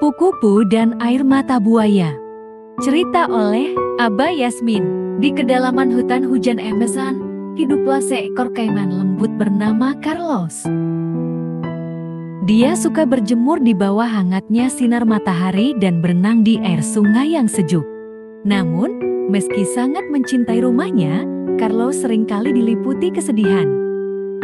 Kupu-kupu dan air mata buaya. Cerita oleh Aba Yasmin. Di kedalaman hutan hujan Amazon, hiduplah seekor kaiman lembut bernama Carlos. Dia suka berjemur di bawah hangatnya sinar matahari dan berenang di air sungai yang sejuk. Namun, meski sangat mencintai rumahnya, Carlos seringkali diliputi kesedihan.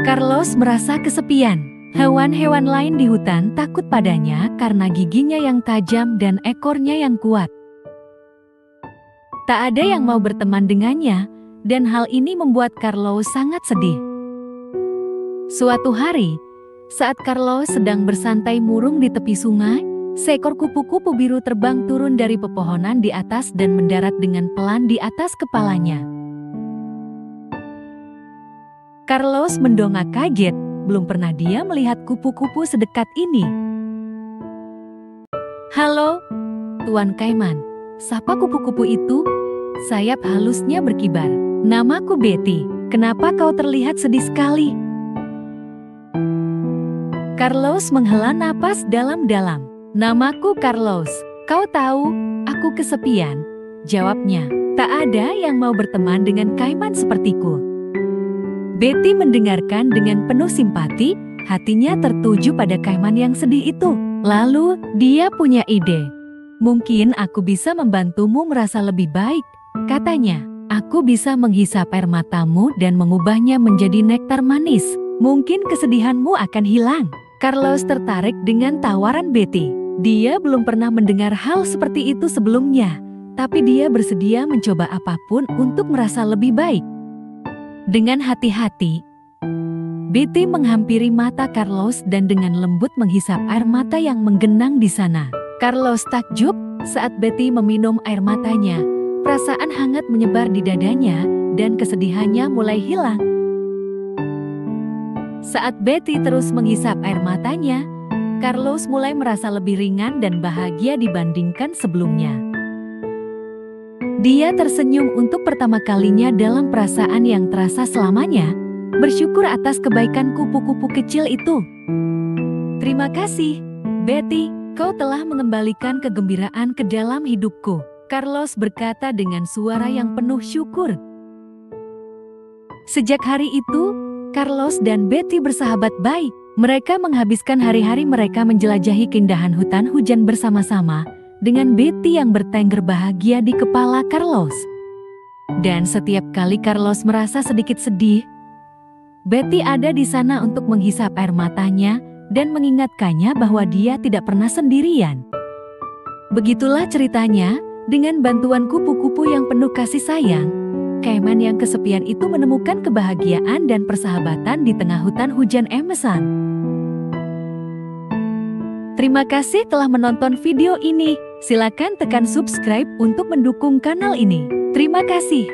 Carlos merasa kesepian. Hewan-hewan lain di hutan takut padanya karena giginya yang tajam dan ekornya yang kuat. Tak ada yang mau berteman dengannya, dan hal ini membuat Carlos sangat sedih. Suatu hari, saat Carlos sedang bersantai murung di tepi sungai, seekor kupu-kupu biru terbang turun dari pepohonan di atas dan mendarat dengan pelan di atas kepalanya. Carlos mendongak kaget. Belum pernah dia melihat kupu-kupu sedekat ini. "Halo, Tuan Kaiman," sapa kupu-kupu itu. Sayap halusnya berkibar. "Namaku Betty. Kenapa kau terlihat sedih sekali?" Carlos menghela napas dalam-dalam. "Namaku Carlos. Kau tahu, aku kesepian," jawabnya. "Tak ada yang mau berteman dengan kaiman sepertiku." Betty mendengarkan dengan penuh simpati, hatinya tertuju pada kaiman yang sedih itu. Lalu, dia punya ide. "Mungkin aku bisa membantumu merasa lebih baik," katanya. "Aku bisa menghisap air matamu dan mengubahnya menjadi nektar manis. Mungkin kesedihanmu akan hilang." Carlos tertarik dengan tawaran Betty. Dia belum pernah mendengar hal seperti itu sebelumnya, tapi dia bersedia mencoba apapun untuk merasa lebih baik. Dengan hati-hati, Betty menghampiri mata Carlos dan dengan lembut menghisap air mata yang menggenang di sana. Carlos takjub saat Betty meminum air matanya. Perasaan hangat menyebar di dadanya dan kesedihannya mulai hilang. Saat Betty terus menghisap air matanya, Carlos mulai merasa lebih ringan dan bahagia dibandingkan sebelumnya. Dia tersenyum untuk pertama kalinya dalam perasaan yang terasa selamanya, bersyukur atas kebaikan kupu-kupu kecil itu. "Terima kasih, Betty, kau telah mengembalikan kegembiraan ke dalam hidupku," Carlos berkata dengan suara yang penuh syukur. Sejak hari itu, Carlos dan Betty bersahabat baik. Mereka menghabiskan hari-hari mereka menjelajahi keindahan hutan hujan bersama-sama, dengan Betty yang bertengger bahagia di kepala Carlos. Dan setiap kali Carlos merasa sedikit sedih, Betty ada di sana untuk menghisap air matanya dan mengingatkannya bahwa dia tidak pernah sendirian. Begitulah ceritanya, dengan bantuan kupu-kupu yang penuh kasih sayang, kaiman yang kesepian itu menemukan kebahagiaan dan persahabatan di tengah hutan hujan Amazon. Terima kasih telah menonton video ini. Silakan tekan subscribe untuk mendukung kanal ini. Terima kasih.